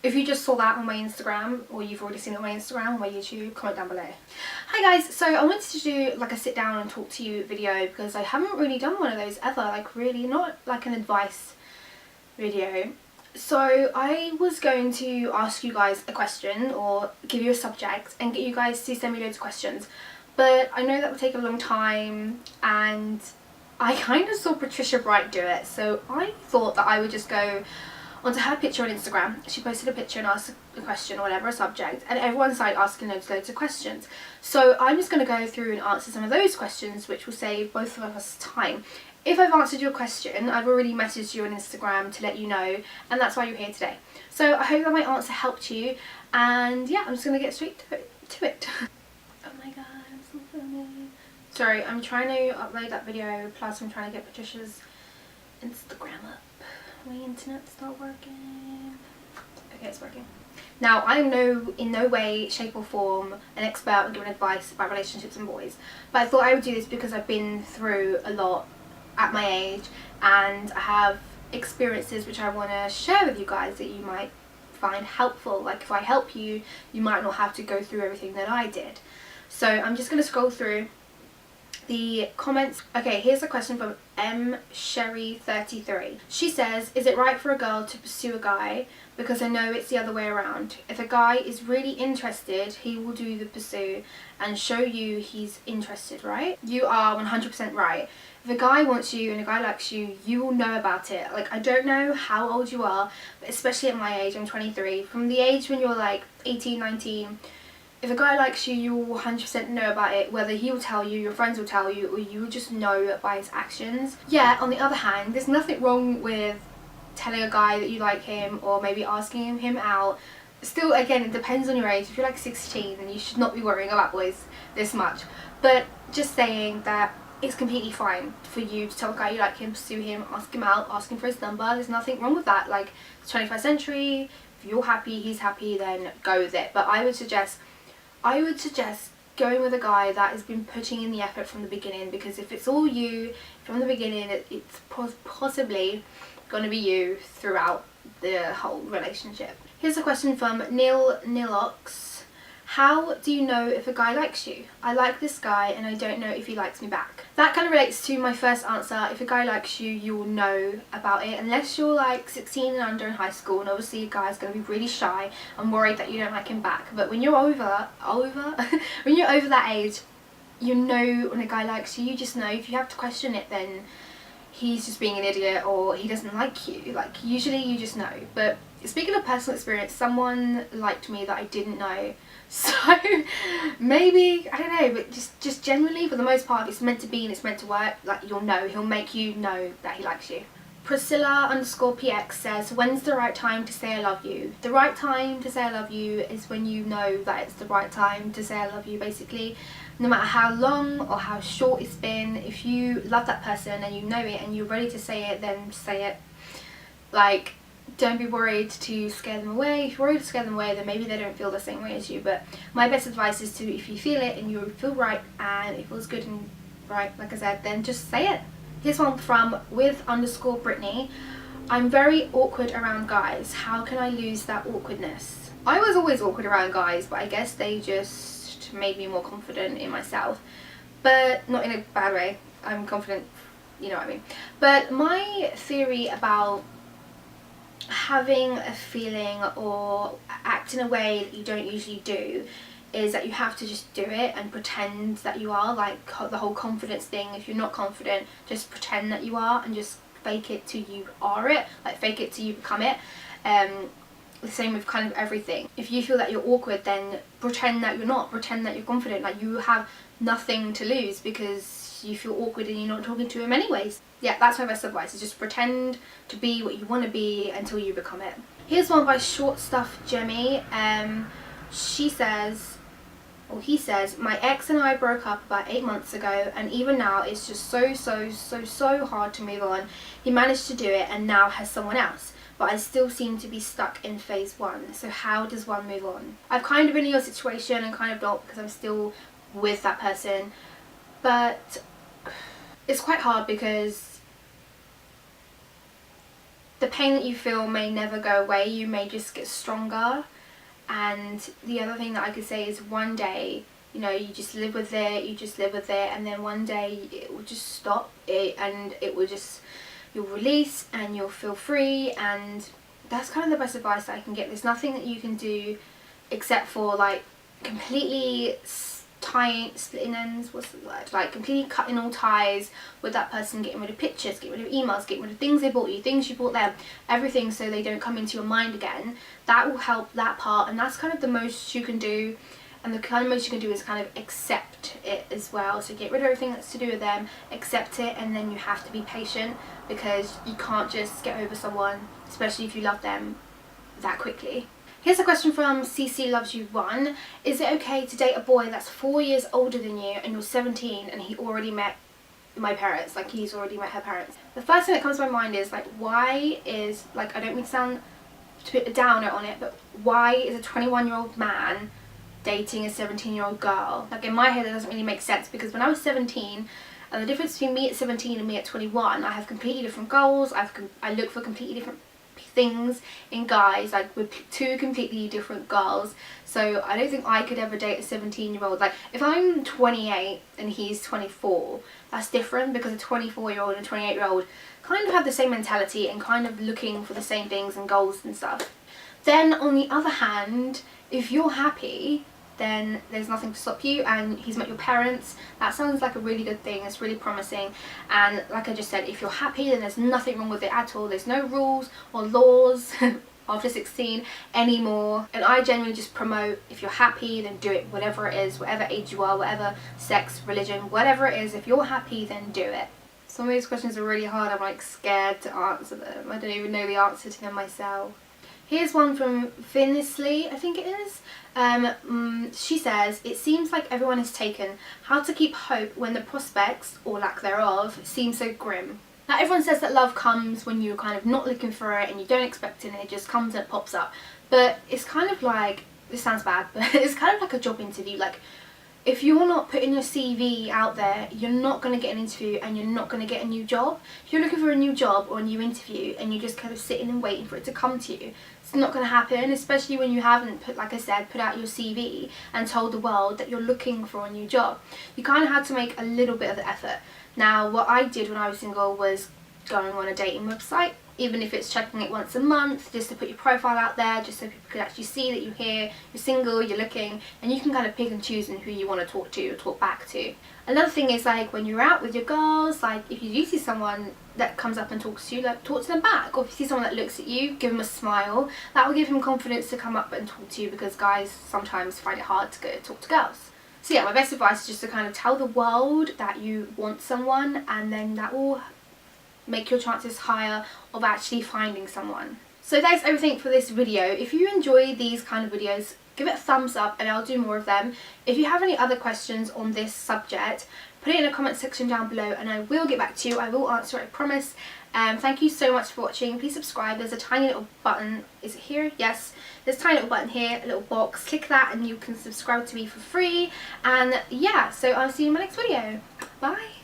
If you just saw that on my Instagram, or you've already seen it on my Instagram or my YouTube, comment down below. Hi guys, so I wanted to do like a sit down and talk to you video because I haven't really done one of those ever, like really not like an advice video. So I was going to ask you guys a question or give you a subject and get you guys to send me loads of questions, but I know that would take a long time and I kind of saw Patricia Bright do it, so I thought that I would just go onto her picture on Instagram. She posted a picture and asked a question or whatever, a subject, and everyone started asking loads of questions. So I'm just going to go through and answer some of those questions, which will save both of us time. If I've answered your question, I've already messaged you on Instagram to let you know, and that's why you're here today. So I hope that my answer helped you, and yeah, I'm just going to get straight to it. Oh my god, I'm so funny. Sorry, I'm trying to upload that video, plus I'm trying to get Patricia's Instagram up. My internet's not working. Okay, it's working. Now, I am in no way, shape or form an expert on giving advice about relationships and boys, but I thought I would do this because I've been through a lot at my age and I have experiences which I want to share with you guys that you might find helpful. Like if I help you, you might not have to go through everything that I did. So I'm just going to scroll through the comments. Okay, here's a question from msherry33. She says, is it right for a girl to pursue a guy? Because I know it's the other way around. If a guy is really interested, he will do the pursue and show you he's interested, right? You are 100% right. If a guy wants you and a guy likes you, you will know about it. Like, I don't know how old you are, but especially at my age, I'm 23. From the age when you're like 18, 19, if a guy likes you, you will 100% know about it, whether he will tell you, your friends will tell you, or you will just know by his actions. Yeah, on the other hand, there's nothing wrong with telling a guy that you like him or maybe asking him out. Still, again, it depends on your age. If you're like 16, then you should not be worrying about boys this much. But just saying that it's completely fine for you to tell a guy you like him, pursue him, ask him out, ask him for his number. There's nothing wrong with that. Like, it's 21st century. If you're happy, he's happy, then go with it. But I would suggest going with a guy that has been putting in the effort from the beginning, because if it's all you from the beginning, it's possibly going to be you throughout the whole relationship. Here's a question from Nilox. How do you know if a guy likes you? I like this guy and I don't know if he likes me back. That kind of relates to my first answer. If a guy likes you, you will know about it, unless you're like 16 and under in high school, and obviously a guy's going to be really shy and worried that you don't like him back. But when you're over when you're over that age, you know when a guy likes you. You just know. If you have to question it, then he's just being an idiot or he doesn't like you. Like, usually you just know. But speaking of personal experience, someone liked me that I didn't know. So maybe, I don't know, but just generally, for the most part, if it's meant to be and it's meant to work, like, you'll know. He'll make you know that he likes you. Priscilla_px says, when's the right time to say I love you? The right time to say I love you is when you know that it's the right time to say I love you, basically. No matter how long or how short it's been, if you love that person and you know it and you're ready to say it, then say it. Like, don't be worried to scare them away. If you're worried to scare them away, then maybe they don't feel the same way as you. But my best advice is to, if you feel it and you feel right and it feels good and right, like I said, then just say it. Here's one from with_Brittany. I'm very awkward around guys. How can I lose that awkwardness? I was always awkward around guys, but I guess they just made me more confident in myself. But not in a bad way. I'm confident, you know what I mean. But my theory about having a feeling or act in a way that you don't usually do is that you have to just do it and pretend that you are, like the whole confidence thing. If you're not confident, just pretend that you are and just fake it till you are it, like fake it till you become it. The same with kind of everything. If you feel that you're awkward, then pretend that you're not, pretend that you're confident. Like, you have nothing to lose because you feel awkward and you're not talking to him anyways. Yeah, that's my best advice, is just pretend to be what you want to be until you become it. Here's one by Short Stuff Jemmy. She says, or he says, my ex and I broke up about 8 months ago, and even now it's just so hard to move on. He managed to do it and now has someone else, but I still seem to be stuck in phase 1. So how does one move on? I've kind of been in your situation and kind of not, because I'm still with that person, but it's quite hard because the pain that you feel may never go away, you may just get stronger. And the other thing that I could say is one day, you know, you just live with it, and then one day it will just stop, and it will just, you'll release and you'll feel free. And that's kind of the best advice that I can get. There's nothing that you can do except for like completely splitting ends, what's the word, like completely cutting all ties with that person, getting rid of pictures, getting rid of emails, getting rid of things they bought you, things you bought them, everything, so they don't come into your mind again. That will help that part, and that's kind of the most you can do. And the kind of most you can do is kind of accept it as well. So get rid of everything that's to do with them, accept it, and then you have to be patient, because you can't just get over someone, especially if you love them, that quickly. Here's a question from CC Loves You 1. Is it okay to date a boy that's 4 years older than you and you're 17 and he already met my parents? Like, he's already met her parents. The first thing that comes to my mind is like, why is, like, I don't mean to sound to put a downer on it, but why is a 21-year-old man dating a 17-year-old girl? Like, in my head, it doesn't really make sense, because when I was 17, and the difference between me at 17 and me at 21, I have completely different goals. I look for completely different things in guys, like with two completely different girls. So I don't think I could ever date a 17-year-old. Like, if I'm 28 and he's 24, that's different, because a 24-year-old and a 28-year-old kind of have the same mentality and kind of looking for the same things and goals and stuff. Then on the other hand, if you're happy, then there's nothing to stop you, and he's met your parents. That sounds like a really good thing. It's really promising. And like I just said, if you're happy, then there's nothing wrong with it at all. There's no rules or laws after 16 anymore. And I genuinely just promote, if you're happy, then do it, whatever it is, whatever age you are, whatever sex, religion, whatever it is. If you're happy, then do it. Some of these questions are really hard. I'm like scared to answer them. I don't even know the answer to them myself. Here's one from Finnisley, I think it is. She says, it seems like everyone is taken. How to keep hope when the prospects, or lack thereof, seem so grim? Now, everyone says that love comes when you're kind of not looking for it and you don't expect it, and it just comes and it pops up. But it's kind of like, this sounds bad, but it's kind of like a job interview. Like, if you're not putting your CV out there, you're not going to get an interview, and you're not going to get a new job. If you're looking for a new job or a new interview and you're just kind of sitting and waiting for it to come to you, it's not going to happen, especially when you haven't put, like I said, put out your CV and told the world that you're looking for a new job. You kind of had to make a little bit of the effort. Now, what I did when I was single was going on a dating website, even if it's checking it once a month, just to put your profile out there, just so people could actually see that you're here, you're single, you're looking, and you can kind of pick and choose in who you want to talk to or talk back to. Another thing is, like, when you're out with your girls, like, if you do see someone that comes up and talks to you, like, talk to them back. Or if you see someone that looks at you, give them a smile. That will give him confidence to come up and talk to you, because guys sometimes find it hard to go talk to girls. So yeah, my best advice is just to kind of tell the world that you want someone, and then that will make your chances higher of actually finding someone. So that's everything for this video. If you enjoy these kind of videos, give it a thumbs up and I'll do more of them. If you have any other questions on this subject, put it in the comment section down below and I will get back to you. I will answer it, I promise. Thank you so much for watching. Please subscribe. There's a tiny little button. Is it here? Yes. There's a tiny little button here, a little box. Click that and you can subscribe to me for free. And yeah, so I'll see you in my next video. Bye.